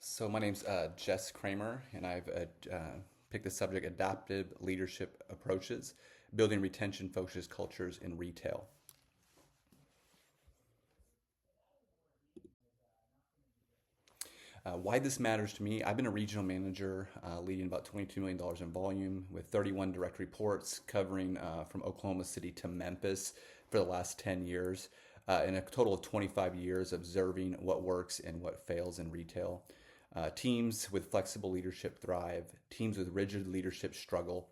So my name's Jess Kramer, and I've picked the subject Adaptive Leadership Approaches, Building Retention-Focused Cultures in Retail. Why this matters to me, I've been a regional manager leading about $22 million in volume with 31 direct reports covering from Oklahoma City to Memphis for the last 10 years, and a total of 25 years observing what works and what fails in retail. Teams with flexible leadership thrive, teams with rigid leadership struggle,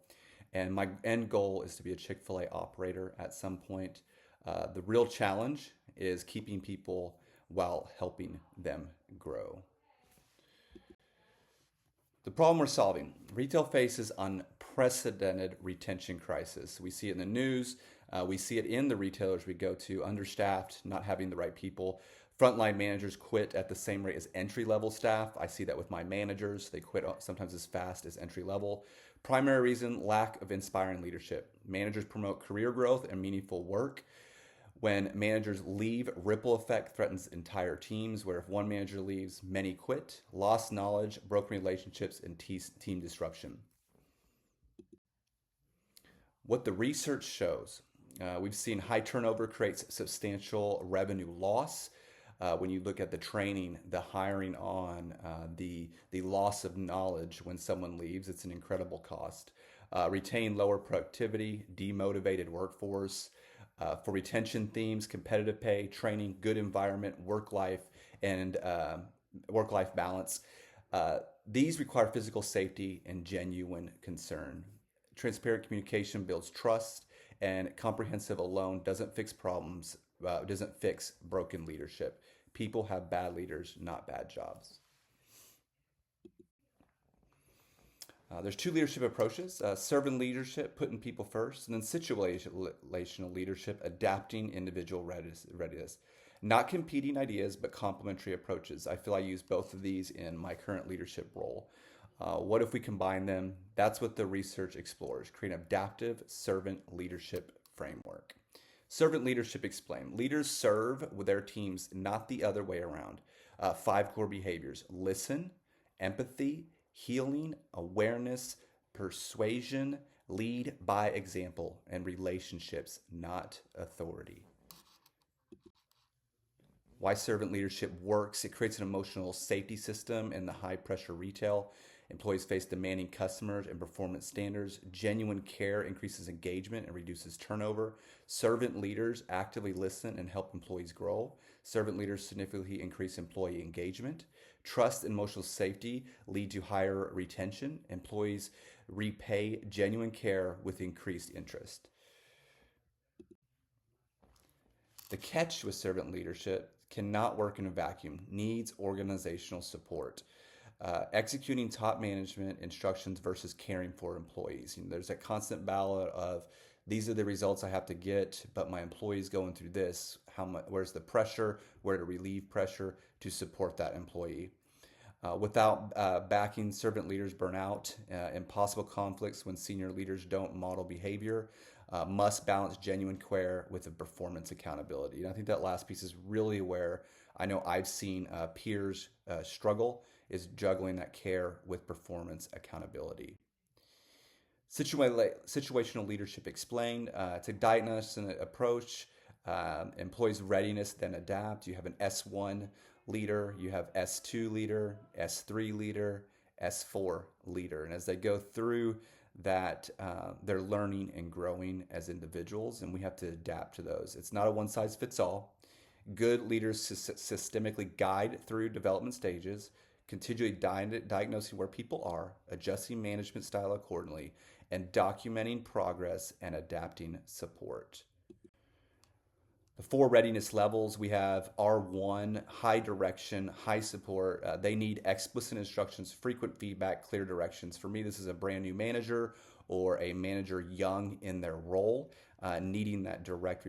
and my end goal is to be a Chick-fil-A operator at some point. The real challenge is keeping people while helping them grow. The problem we're solving, retail faces unprecedented retention crisis. We see it in the news. We see it in the retailers we go to, understaffed, not having the right people. Frontline managers quit at the same rate as entry level staff. I see that with my managers. They quit sometimes as fast as entry level. Primary reason, lack of inspiring leadership. Managers promote career growth and meaningful work. When managers leave, ripple effect threatens entire teams, where if one manager leaves, many quit, lost knowledge, broken relationships, and team disruption. What the research shows, we've seen high turnover creates substantial revenue loss. When you look at the training, the hiring on, the loss of knowledge when someone leaves, it's an incredible cost. Retain lower productivity, demotivated workforce. For retention themes, competitive pay, training, good environment, and work-life balance. These require physical safety and genuine concern. Transparent communication builds trust, and comprehensive alone doesn't fix problems, doesn't fix broken leadership. People have bad leaders, not bad jobs. There's two leadership approaches, servant leadership, putting people first, and then situational leadership, adapting individual readiness. Not competing ideas, but complementary approaches. I feel I use both of these in my current leadership role. What if we combine them? That's what the research explores, create an adaptive servant leadership framework. Servant leadership explained. Leaders serve with their teams, not the other way around. Five core behaviors: listen, empathy, healing, awareness, persuasion, lead by example, and relationships, not authority. Why servant leadership works. It creates an emotional safety system in the high pressure retail. Employees face demanding customers and performance standards. Genuine care increases engagement and reduces turnover. Servant leaders actively listen and help employees grow. Servant leaders significantly increase employee engagement. Trust and emotional safety lead to higher retention. Employees repay genuine care with increased interest. The catch with servant leadership cannot work in a vacuum, needs organizational support. Executing top management instructions versus caring for employees. There's that constant battle of these are the results I have to get, but my employee's going through this. Where's the pressure? Where to relieve pressure to support that employee? Without backing, servant leaders burn out. Impossible conflicts when senior leaders don't model behavior. Must balance genuine care with a performance accountability. And I think that last piece is really where I know I've seen peers struggle, is juggling that care with performance accountability. Situational leadership explained. To diagnose and approach, employees' readiness, then adapt. You have an S1 leader, you have S2 leader, S3 leader, S4 leader. And as they go through that, they're learning and growing as individuals, and we have to adapt to those. It's not a one size fits all. Good leaders systemically guide through development stages, continually diagnosing where people are, adjusting management style accordingly, and documenting progress and adapting support. The four readiness levels, we have R1, high direction, high support. They need explicit instructions, frequent feedback, clear directions. For me, this is a brand new manager or a manager young in their role, needing that direct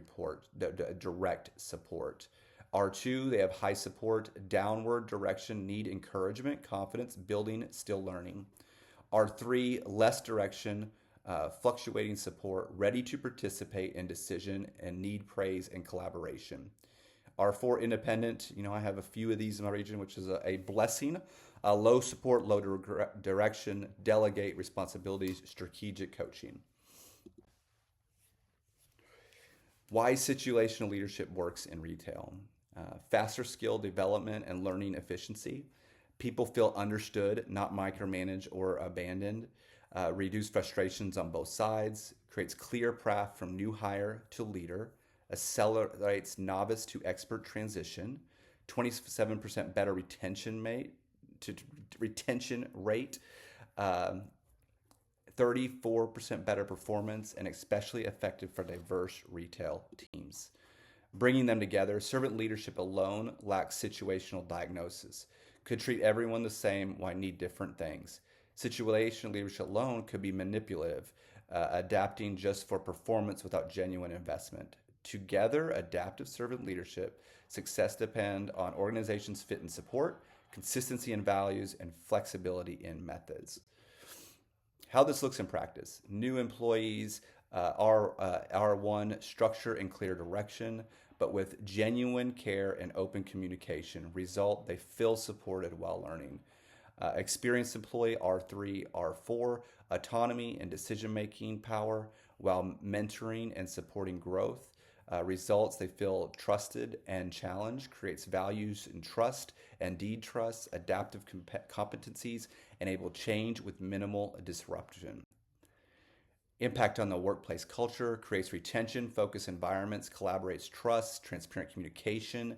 support. R2, they have high support, downward direction, need encouragement, confidence, building, still learning. R3, less direction, fluctuating support, ready to participate in decision, and need praise and collaboration. R4, independent. I have a few of these in my region, which is a blessing. Low support, low direction, delegate responsibilities, strategic coaching. Why situational leadership works in retail. Faster skill development and learning efficiency. People feel understood, not micromanaged or abandoned. Reduce frustrations on both sides. Creates clear path from new hire to leader. Accelerates novice to expert transition. 27% better retention rate. 34% better performance, and especially effective for diverse retail teams. Bringing them together, servant leadership alone lacks situational diagnosis. Could treat everyone the same while need different things. Situational leadership alone could be manipulative, adapting just for performance without genuine investment. Together, adaptive servant leadership success depend on organization's fit and support, consistency in values, and flexibility in methods. How this looks in practice. New employees are one, structure and clear direction, but with genuine care and open communication. Result, they feel supported while learning. Experienced employee, R3, R4, autonomy and decision-making power while mentoring and supporting growth. Results, they feel trusted and challenged, creates values and trust and deed trust, adaptive competencies, enable change with minimal disruption. Impact on the workplace culture, creates retention, focused environments, collaborates trust, transparent communication,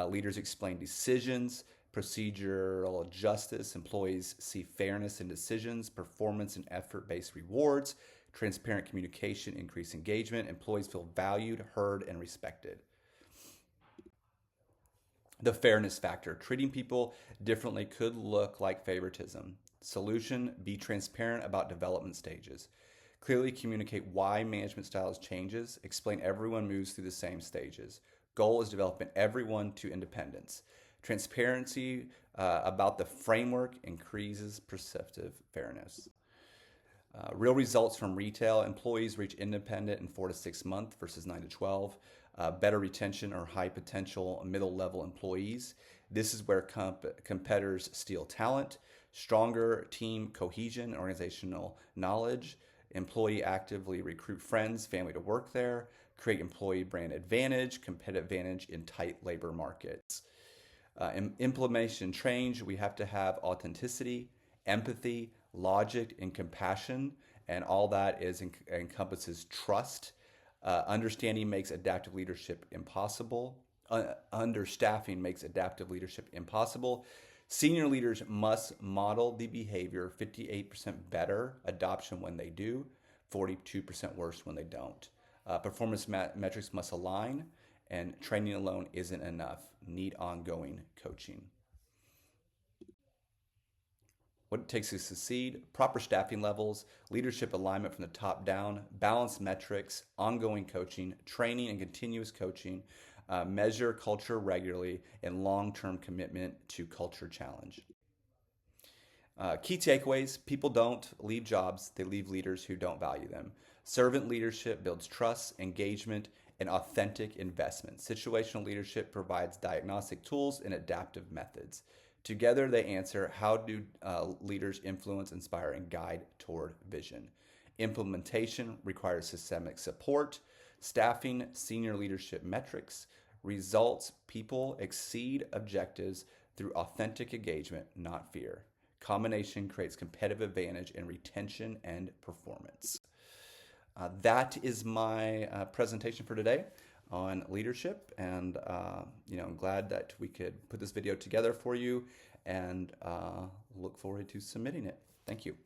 leaders explain decisions, procedural justice, employees see fairness in decisions, performance and effort-based rewards, transparent communication, increased engagement, employees feel valued, heard, and respected. The fairness factor, treating people differently could look like favoritism. Solution, be transparent about development stages. Clearly communicate why management styles changes, explain everyone moves through the same stages. Goal is developing everyone to independence. Transparency about the framework increases perceptive fairness. Real results from retail, employees reach independent in 4 to 6 months versus 9 to 12. Better retention or high potential middle level employees. This is where competitors steal talent. Stronger team cohesion, organizational knowledge. Employee actively recruit friends, family to work there. Create employee brand advantage, competitive advantage in tight labor markets. Implementation change, we have to have authenticity, empathy, logic, and compassion, and all that encompasses trust. Understanding makes adaptive leadership impossible. Understaffing makes adaptive leadership impossible. Senior leaders must model the behavior, 58% better adoption when they do, 42% worse when they don't. Performance metrics must align, and training alone isn't enough. Need ongoing coaching. What it takes to succeed: proper staffing levels, leadership alignment from the top down, balanced metrics, ongoing coaching, training and continuous coaching, measure culture regularly, and long-term commitment to culture challenge. Key takeaways: people don't leave jobs, they leave leaders who don't value them. Servant leadership builds trust, engagement, and authentic investment. Situational leadership provides diagnostic tools and adaptive methods. Together, they answer, how do leaders influence, inspire, and guide toward vision? Implementation requires systemic support. Staffing, senior leadership metrics. Results, people exceed objectives through authentic engagement, not fear. Combination creates competitive advantage in retention and performance. That is my presentation for today on leadership, and I'm glad that we could put this video together for you, and look forward to submitting it. Thank you.